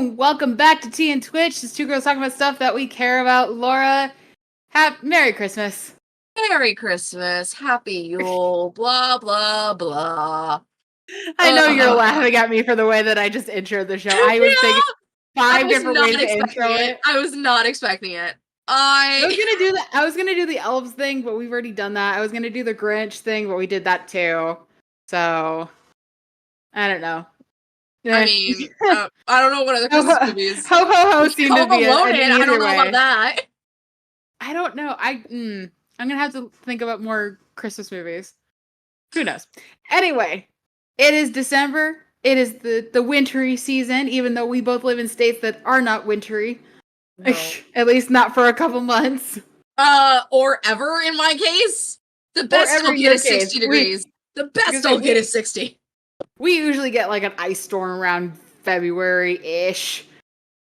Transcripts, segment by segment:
Welcome back to Tea and Twitch. It's two girls talking about stuff that we care about. Laura, Merry Christmas. Merry Christmas, Happy Yule, blah, blah, blah. I know you're laughing at me for the way that I just introed the show. I was thinking five different ways to intro it. I was not expecting it. I was gonna do the elves thing, but we've already done that. I was gonna do the Grinch thing, but we did that too. So I don't know. I mean, I don't know what other Christmas movies. Ho ho ho seemed to be an easier I don't know about that. I don't know. I'm gonna have to think about more Christmas movies. Who knows? Anyway, it is December. It is the wintry season, even though we both live in states that are not wintry. No. At least not for a couple months. Or ever in my case. The best I'll get is 60 degrees. The best I'll get is 60. We usually get like an ice storm around February-ish.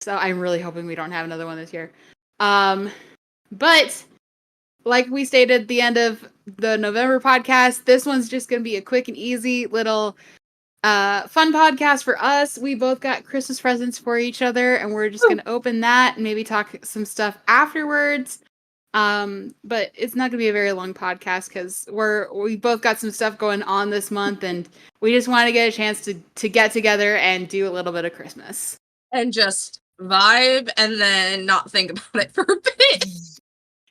So I'm really hoping we don't have another one this year. But like we stated at the end of the November podcast, this one's just going to be a quick and easy little fun podcast for us. We both got Christmas presents for each other, and we're just going to open that and maybe talk some stuff afterwards. But it's not going to be a very long podcast because we both got some stuff going on this month, and we just want to get a chance to get together and do a little bit of Christmas. And just vibe and then not think about it for a bit.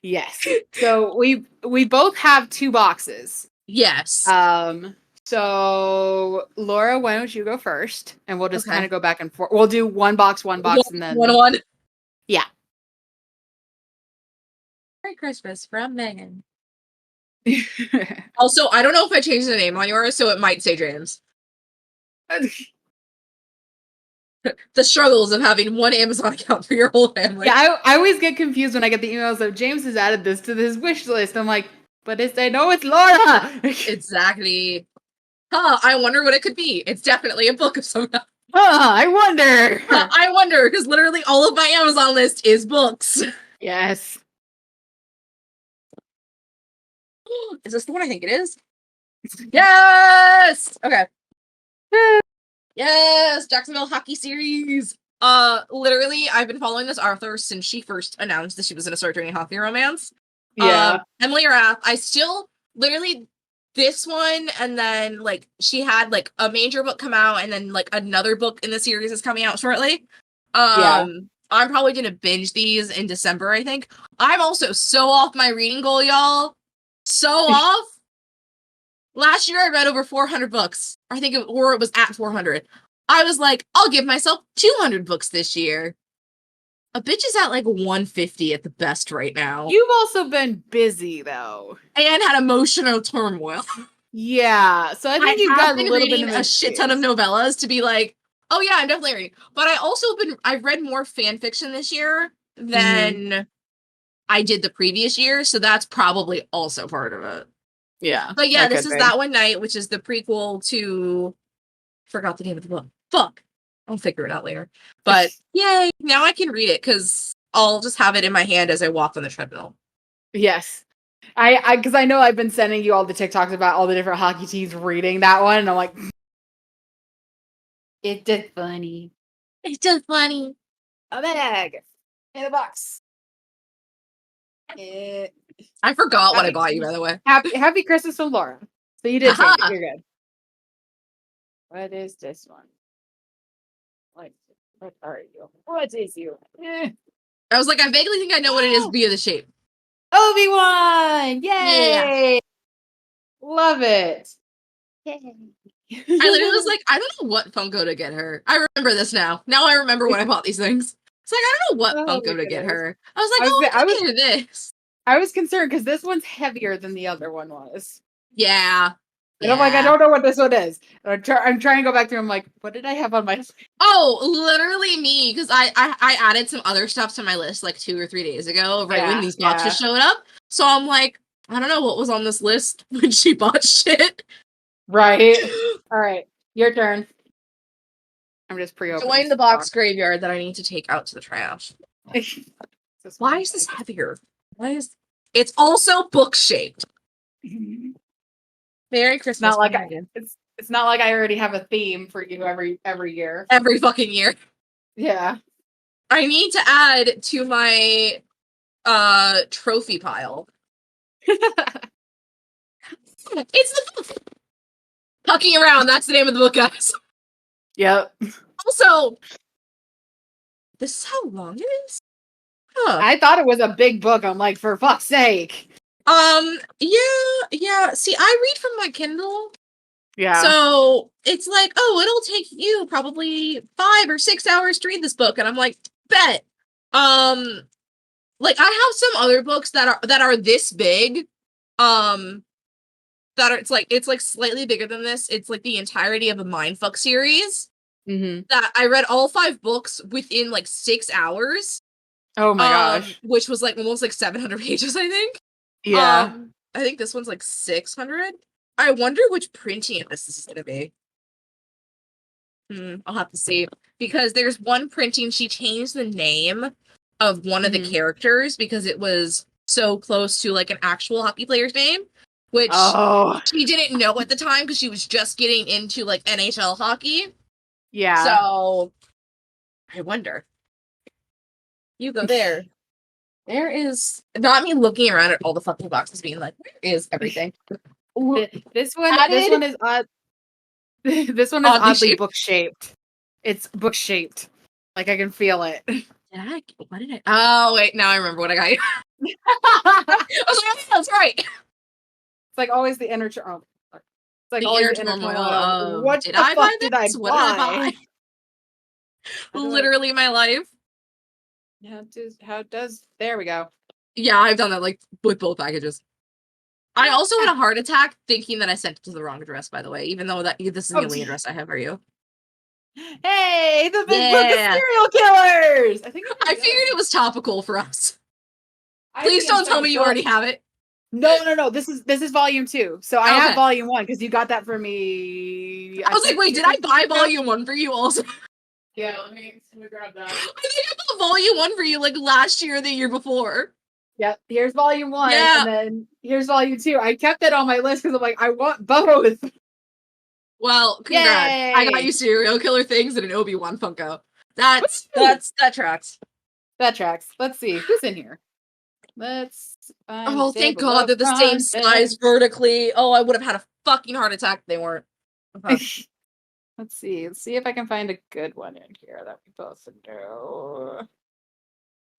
Yes. So we both have 2 boxes. Yes. So Laura, why don't you go first? And we'll just kind of go back and forth. We'll do one box, and then one. Yeah. Merry Christmas from Megan. Also, I don't know if I changed the name on yours, so it might say James. The struggles of having one Amazon account for your whole family. Yeah, I always get confused when I get the emails of James has added this to his wish list. I'm like, but I know it's Laura. Exactly. I wonder what it could be. It's definitely a book of some kind. I wonder. I wonder, because literally all of my Amazon list is books. Yes. Is this the one I think it is? Yes! Okay. Yes! Jacksonville Hockey Series! Literally, I've been following this author since she first announced that she was going to start doing hockey romance. Yeah. Emily Rath, I still, literally, this one, and then, like, she had, like, a major book come out, and then, like, another book in the series is coming out shortly. I'm probably going to binge these in December, I think. I'm also so off my reading goal, y'all. So off. Last year I read over 400 books. I think it was at 400. I was like, I'll give myself 200 books this year. A bitch is at like 150 at the best right now. You've also been busy though. And had emotional turmoil. Yeah. So I think you've got a little bit of a shit ton of novellas to be like, oh yeah, I'm definitely reading. But I've read more fan fiction this year than I did the previous year, so that's probably also part of it. Yeah. But yeah, this is That One Night, which is the prequel to... Forgot the name of the book. Fuck. I'll figure it out later. But yay, now I can read it, because I'll just have it in my hand as I walk on the treadmill. Yes. Because I know I've been sending you all the TikToks about all the different hockey teams reading that one, and I'm like... It's just funny. It's just funny. A bag. In a box. I forgot what I bought you, by the way. Happy Christmas from Laura. So you did change it. You're good. What is this one? What are you? What is you? I was like, I vaguely think I know what it is via the shape. Obi-Wan! Yay! Yeah. Love it. Yay. I literally was like, I don't know what Funko to get her. I remember this now. Now I remember when I bought these things. It's like, I don't know what Funko to get her. I was like, I was this. I was concerned because this one's heavier than the other one was. Yeah. And I'm like, I don't know what this one is. I'm trying to go back through. I'm like, what did I have on my... Oh, literally me. Because I added some other stuff to my list like 2 or 3 days ago, right when these boxes showed up. So I'm like, I don't know what was on this list when she bought shit. Right. All right. Your turn. I'm just pre-opening. Join the box graveyard that I need to take out to the trash. Why is this heavier? It's also book shaped. Merry Christmas. It's not like I already have a theme for you every year. Every fucking year. Yeah. I need to add to my trophy pile. It's the book. Pucking Around, that's the name of the book, guys. Yep. Also, this is how long it is? Huh. I thought it was a big book. I'm like, for fuck's sake. Yeah. See, I read from my Kindle. Yeah. So it's like, oh, it'll take you probably 5 or 6 hours to read this book. And I'm like, bet. Like I have some other books that are this big. That are it's like slightly bigger than this. It's like the entirety of a Mindfuck series. Mm-hmm. That I read all 5 books within like 6 hours. Oh my gosh. Which was like almost like 700 pages, I think. Yeah. I think this one's like 600. I wonder which printing of this is gonna be. I'll have to see. Because there's one printing, she changed the name of one of the characters because it was so close to like an actual hockey player's name, which she didn't know at the time because she was just getting into like NHL hockey. Yeah. So I wonder. You go there. There is not me looking around at all the fucking boxes being like, where is everything? This one is odd. This one is oddly book shaped. It's book shaped. Like I can feel it. What did I? Oh wait, now I remember what I got you. I was like, oh, that's right. It's like always the inner turmoil. It's like the always inner turmoil of what did the I fuck buy did I this? buy? What did I buy? Literally my life. How does there we go. Yeah, I've done that like with both packages. I also had a heart attack thinking that I sent it to the wrong address, by the way, even though that this is the only address I have for you. Hey, the big book of serial killers! I figured it was topical for us. Please don't tell me you already have it. No. This is volume 2. So I have volume 1 because you got that for me. I was like, wait, did I buy volume 1 for you also? Yeah, let me grab that. I think I bought volume 1 for you like last year or the year before. Yep, here's volume 1, and then here's volume 2. I kept it on my list because I'm like, I want both. Well, congrats. Yay! I got you serial killer things and an Obi-Wan Funko. That tracks. That tracks. Let's see. Who's in here? Let's oh, thank God they're the same size vertically. Oh, I would have had a fucking heart attack if they weren't. Let's see. Let's see if I can find a good one in here that we both know.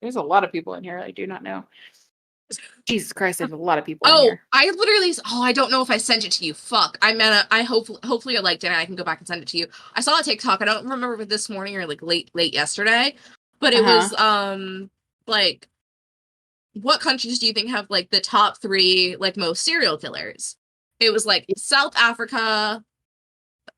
There's a lot of people in here I do not know. Jesus Christ, there's a lot of people in here. I literally I don't know if I sent it to you. Fuck. I hopefully I liked it and I can go back and send it to you. I saw a TikTok. I don't remember if it this morning or like late yesterday. But it was like what countries do you think have like the top 3 like most serial killers? It was like South Africa,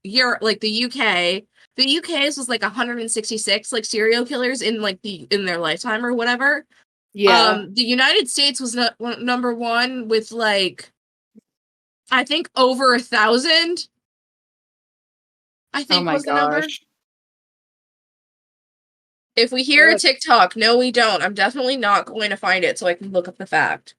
Europe, like the UK. The UK's was like 166 like serial killers in like in their lifetime or whatever. Yeah. The United States was number 1 with like I think over 1,000. I think was the number. If we hear a TikTok, no, we don't. I'm definitely not going to find it so I can look up the fact.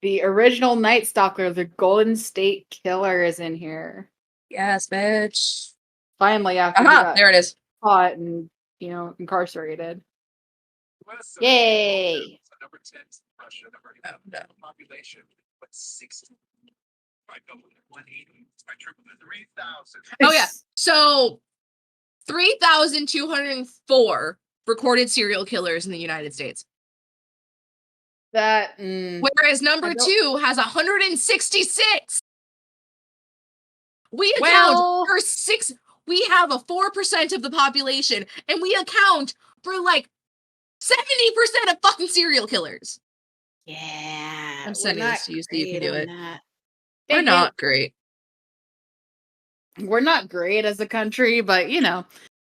The original Night Stalker, the Golden State Killer, is in here. Yes, bitch. Finally, after he got there it is. Caught and incarcerated. Yay! Number 10, Russia. Number population, but 60. By 180. By triple 3,000. Oh yeah. So 3,204 recorded serial killers in the United States. Whereas number 2 has 166. We account for 6. We have a 4% of the population, and we account for like 70% of fucking serial killers. Yeah. I'm sending this to you so you can do it. We're not great. We're not great as a country, but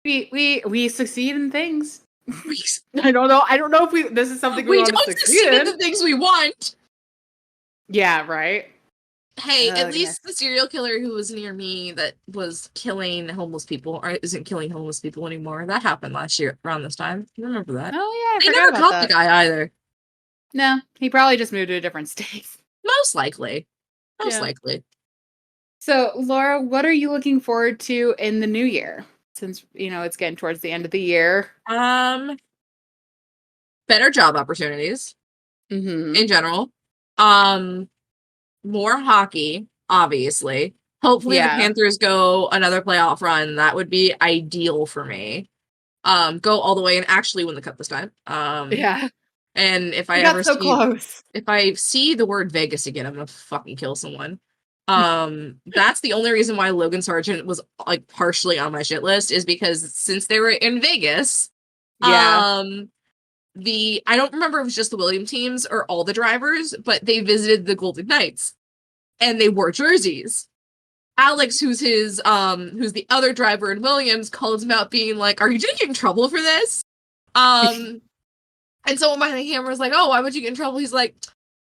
we succeed in things. I don't know if this is something we want to succeed in. The things we want. Yeah, right. Hey, at least the serial killer who was near me that was killing homeless people or isn't killing homeless people anymore. That happened last year around this time. You remember that? Oh yeah, they never caught the guy either. No, he probably just moved to a different state. Most likely. Most likely. So, Laura, what are you looking forward to in the new year? since it's getting towards the end of the year? Better job opportunities in general. More hockey, obviously. Hopefully the Panthers go another playoff run. That would be ideal for me. Go all the way and actually win the cup this time. Yeah. And if We I got ever so close. if I see the word Vegas again, I'm gonna fucking kill someone. That's the only reason why Logan Sargent was like partially on my shit list, is because since they were in Vegas, Yeah. I don't remember if it was just the Williams teams or all the drivers, but they visited the Golden Knights and they wore jerseys. Alex, who's the other driver in Williams, calls him out being like, "Are you gonna get in trouble for this?" And someone behind the camera was like, "Oh, why would you get in trouble?" He's like,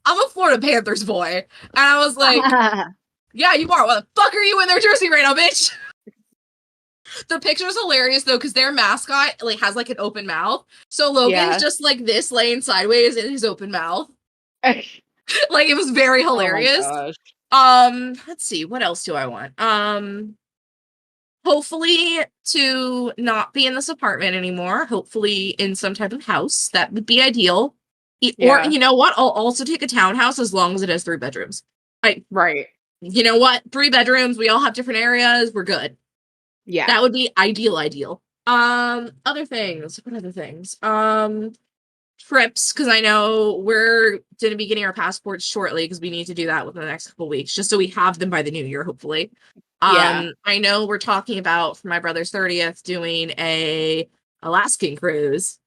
"I'm a Florida Panthers boy." And I was like, "Yeah, you are. What the fuck are you in their jersey right now, bitch?" The picture's hilarious though, because their mascot like has like an open mouth. So Logan's just like this, laying sideways in his open mouth. Like, it was very hilarious. Oh my gosh. Let's see, what else do I want? Hopefully to not be in this apartment anymore. Hopefully in some type of house. That would be ideal. Or you know what? I'll also take a townhouse as long as it has 3 bedrooms. Right. You know what? 3 bedrooms. We all have different areas. We're good. Yeah. That would be ideal. Other things. What other things? Trips, because I know we're going to be getting our passports shortly, because we need to do that within the next couple weeks, just so we have them by the new year, hopefully. I know we're talking about, for my brother's 30th, doing a Alaskan cruise.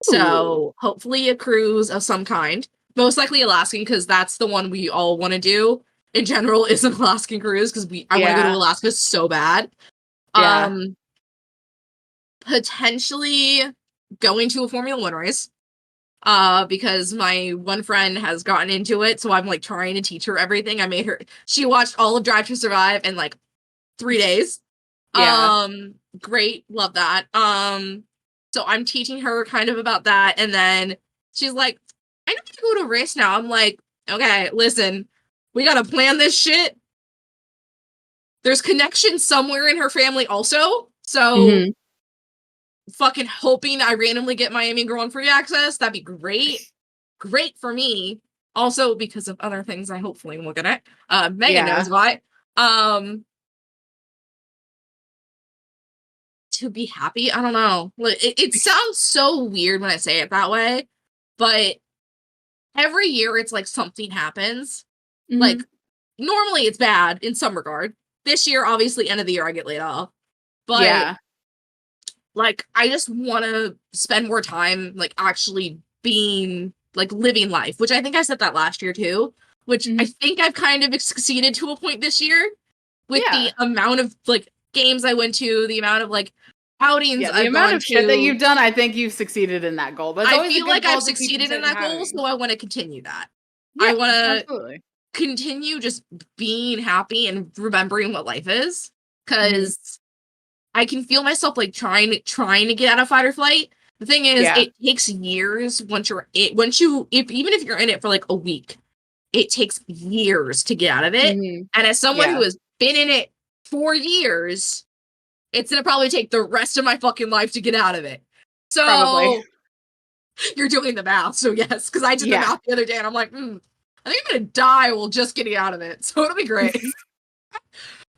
Ooh. So hopefully a cruise of some kind. Most likely Alaskan, because that's the one we all want to do in general, is an Alaskan cruise, because I want to go to Alaska so bad. Potentially going to a Formula 1 race. Because my one friend has gotten into it, so I'm like trying to teach her everything. She watched all of Drive to Survive in like 3 days. Great, love that. So I'm teaching her kind of about that, and then she's like, "I need to go to a race now." I'm like, "Okay, listen, we gotta plan this shit." There's connections somewhere in her family also, so fucking hoping I randomly get Miami Girl on free access. That'd be great. Great for me. Also, because of other things I hopefully will get it. Megan knows why. To be happy, I don't know. It sounds so weird when I say it that way, but every year it's like something happens. Like, normally it's bad in some regard. This year, obviously, end of the year, I get laid off. But like, I just want to spend more time, like, actually being, like, living life, which I think I said that last year, too, which I think I've kind of succeeded to a point this year with the amount of, like, games I went to, the amount of, like, outings the I've amount gone of shit that to. you've done, I think you've succeeded in that goal. But it's I always feel a good like goal I've to keep succeeded in that goal, so I want to continue that. I want to absolutely continue just being happy and remembering what life is, because I can feel myself like trying to get out of fight or flight. The thing is, it takes years even if you're in it for like a week, it takes years to get out of it. And as someone who has been in it for years, it's gonna probably take the rest of my fucking life to get out of it. So probably. You're doing the math, so yes, because I did the math the other day, and I'm like, I think I'm gonna die while just getting out of it. So it'll be great.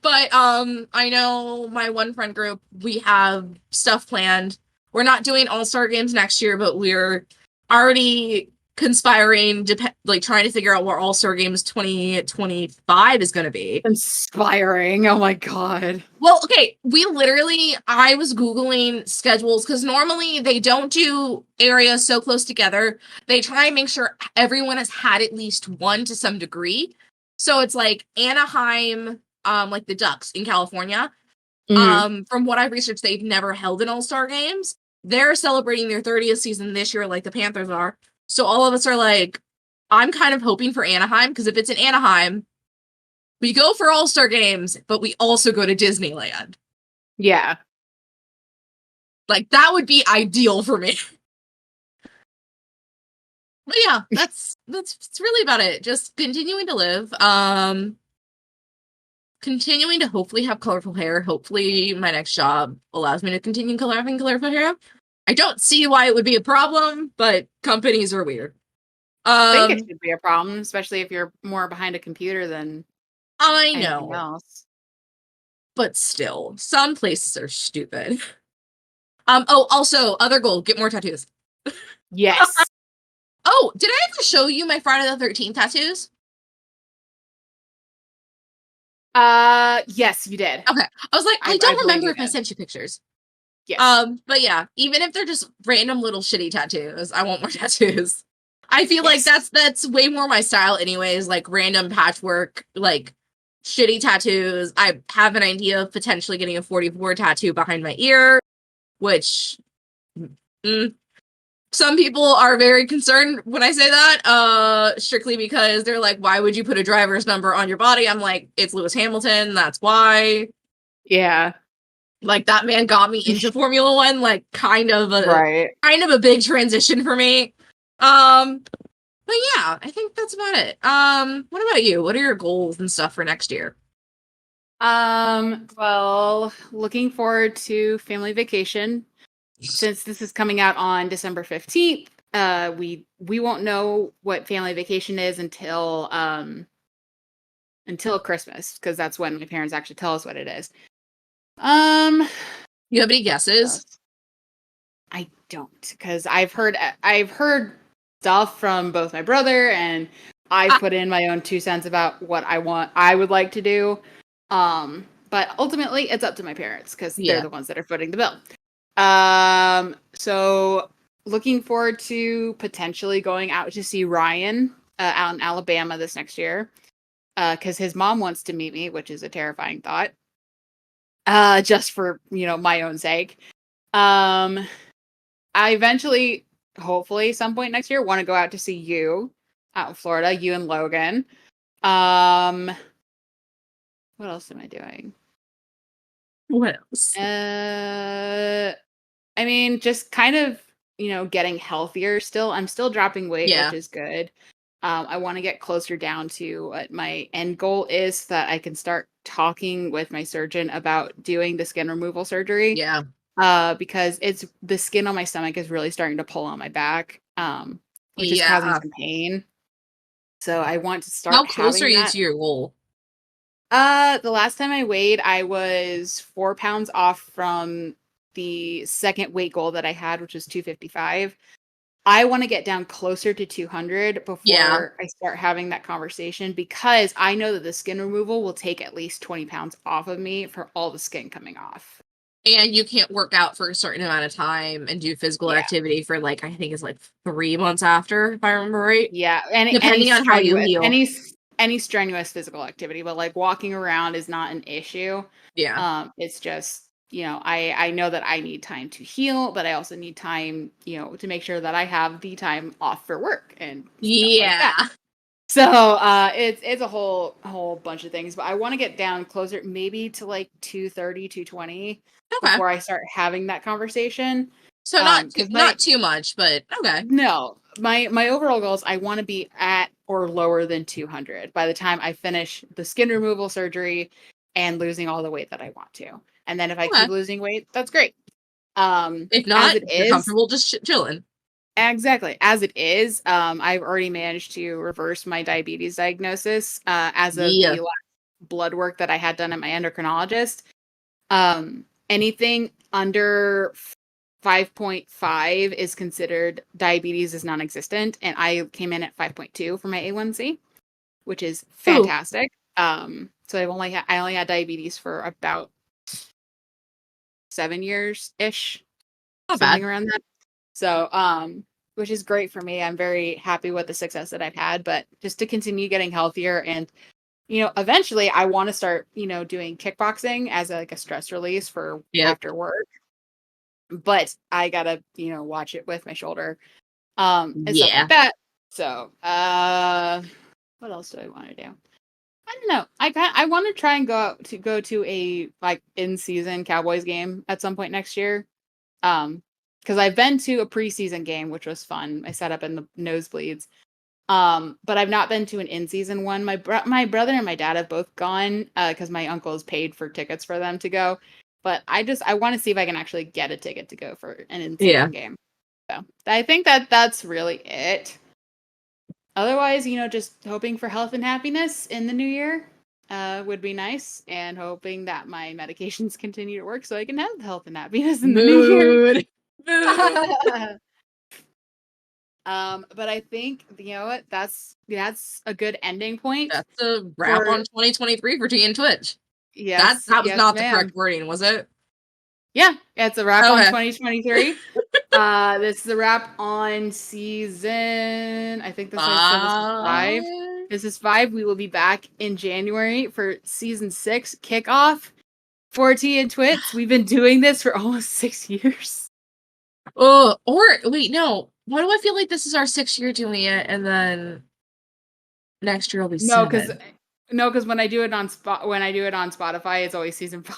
But I know my one friend group, we have stuff planned. We're not doing All-Star games next year, but we're already conspiring, like trying to figure out what All-Star games 2025 is going to be. Inspiring. Oh my god. Well, okay, I was Googling schedules, because normally they don't do areas so close together. They try and make sure everyone has had at least one to some degree. So it's like Anaheim, like the Ducks in California. From what I researched, they've never held an All-Star games. They're celebrating their 30th season this year, like the Panthers are. So all of us are like, I'm kind of hoping for Anaheim, because if it's in Anaheim, we go for All-Star games, but we also go to Disneyland. Yeah. Like, that would be ideal for me. But yeah, that's really about it. Just continuing to live. continuing to hopefully have colorful hair. Hopefully my next job allows me to continue having colorful hair. I don't see why it would be a problem, but companies are weird. I think it should be a problem, especially if you're more behind a computer than I anything know, else. but still, some places are stupid. Oh, also, other goal, get more tattoos. Yes. Oh, did I ever show you my Friday the 13th tattoos? Yes, you did. Okay. I was like, I I don't believe remember you if I did. sent you pictures. Yes. But yeah, even if they're just random little shitty tattoos, I want more tattoos. I feel like Yes. that's way more my style anyways, like random patchwork, like shitty tattoos. I have an idea of potentially getting a 44 tattoo behind my ear, which some people are very concerned when I say that, strictly because they're like, why would you put a driver's number on your body? I'm like, it's Lewis Hamilton, that's why. Yeah. Like, that man got me into Formula One, like, kind of Right. a big transition for me. But yeah, I think that's about it. What about you? What are your goals and stuff for next year? Well, looking forward to family vacation. Since this is coming out on December 15th, we won't know what family vacation is until Christmas, because that's when my parents actually tell us what it is. You have any guesses? I don't, because I've heard stuff from both my brother and I put in my own 2 cents about what I would like to do. But ultimately it's up to my parents because they're the ones that are footing the bill. So looking forward to potentially going out to see Ryan out in Alabama this next year. Because his mom wants to meet me, which is a terrifying thought. Just for, my own sake. I eventually, hopefully, some point next year, want to go out to see you out in Florida, you and Logan. What else am I doing? What else? I mean, just kind of, getting healthier still. I'm still dropping weight, which is good. I want to get closer down to what my end goal is so that I can start talking with my surgeon about doing the skin removal surgery. Yeah. Because it's the skin on my stomach is really starting to pull on my back, which is causing some pain. So I want to start. How close are you that. to your goal? The last time I weighed, I was 4 pounds off from the second weight goal that I had, which was 255. I want to get down closer to 200 before I start having that conversation, because I know that the skin removal will take at least 20 pounds off of me for all the skin coming off. And you can't work out for a certain amount of time and do physical activity for I think it's 3 months after, if I remember right. Yeah, and depending on how you heal. Any strenuous physical activity, but walking around is not an issue. Yeah. It's just, I know that I need time to heal, but I also need time, to make sure that I have the time off for work and stuff like that. So it's a whole bunch of things, but I want to get down closer, maybe to 230, 220 before I start having that conversation. So not too much, but okay. No, my overall goal is I want to be at or lower than 200 by the time I finish the skin removal surgery and losing all the weight that I want to. And then if I keep losing weight, that's great. If not, you're comfortable just chilling. Exactly. As it is, I've already managed to reverse my diabetes diagnosis as of the last blood work that I had done at my endocrinologist. Anything under 5.5 is considered diabetes is non-existent, and I came in at 5.2 for my A1C, which is fantastic. So I only had diabetes for about 7 years ish, something around that. So, which is great for me. I'm very happy with the success that I've had, but just to continue getting healthier and, eventually I want to start, doing kickboxing as a stress release for after work. But I gotta, watch it with my shoulder, and stuff like that. So, what else do I want to do? I don't know. I want to try and go to a in-season Cowboys game at some point next year. Because I've been to a preseason game, which was fun. I sat up in the nosebleeds. But I've not been to an in-season one. My brother and my dad have both gone because my uncle has paid for tickets for them to go. But I want to see if I can actually get a ticket to go for an in-season game. So I think that's really it. Otherwise, just hoping for health and happiness in the new year would be nice, and hoping that my medications continue to work so I can have health and happiness in the new year. But I think what that's a good ending point. That's a wrap on 2023 for Tea and Twitch. Yes, that was not the ma'am. correct wording, was it? Yeah, it's a wrap on 2023. This is a wrap on season. I think this is 5. This is 5. We will be back in January for season 6 kickoff for Tea and Twits. We've been doing this for almost 6 years. Oh, or wait, no. Why do I feel like this is our 6th year doing it, and then next year will be 7? No, because when I do it on Spotify, it's always season 5.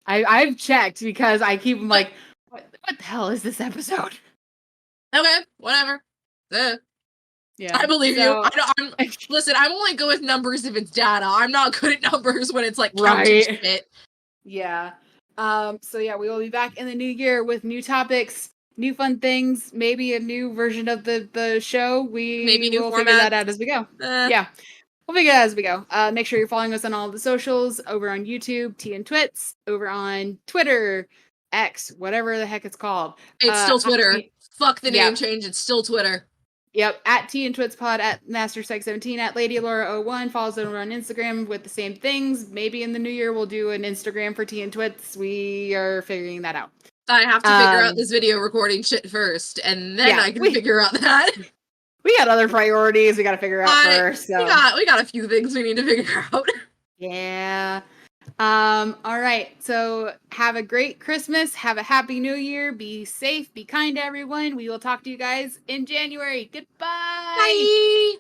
I've checked because I keep like, what the hell is this episode? Okay, whatever. Yeah, I believe you. Listen, I'm only good with numbers if it's data. I'm not good at numbers when it's like counting shit. Yeah. So yeah, we will be back in the new year with new topics, new fun things, maybe a new version of the show. We'll figure that out as we go. Yeah. We'll figure it out as we go. Make sure you're following us on all the socials, over on YouTube, Tea and Twits, over on Twitter, X, whatever the heck it's called. It's still Twitter. Fuck the name change. It's still Twitter. Yep, at Tea and Twits Pod, at MasterPsych17, at LadyLaura01. Follow us over on Instagram with the same things. Maybe in the new year we'll do an Instagram for Tea and Twits. We are figuring that out. I have to figure out this video recording shit first, and then I can figure out that. We got other priorities we got to figure out first. So. We got a few things we need to figure out. Yeah. All right. So have a great Christmas. Have a happy new year. Be safe. Be kind to everyone. We will talk to you guys in January. Goodbye. Bye.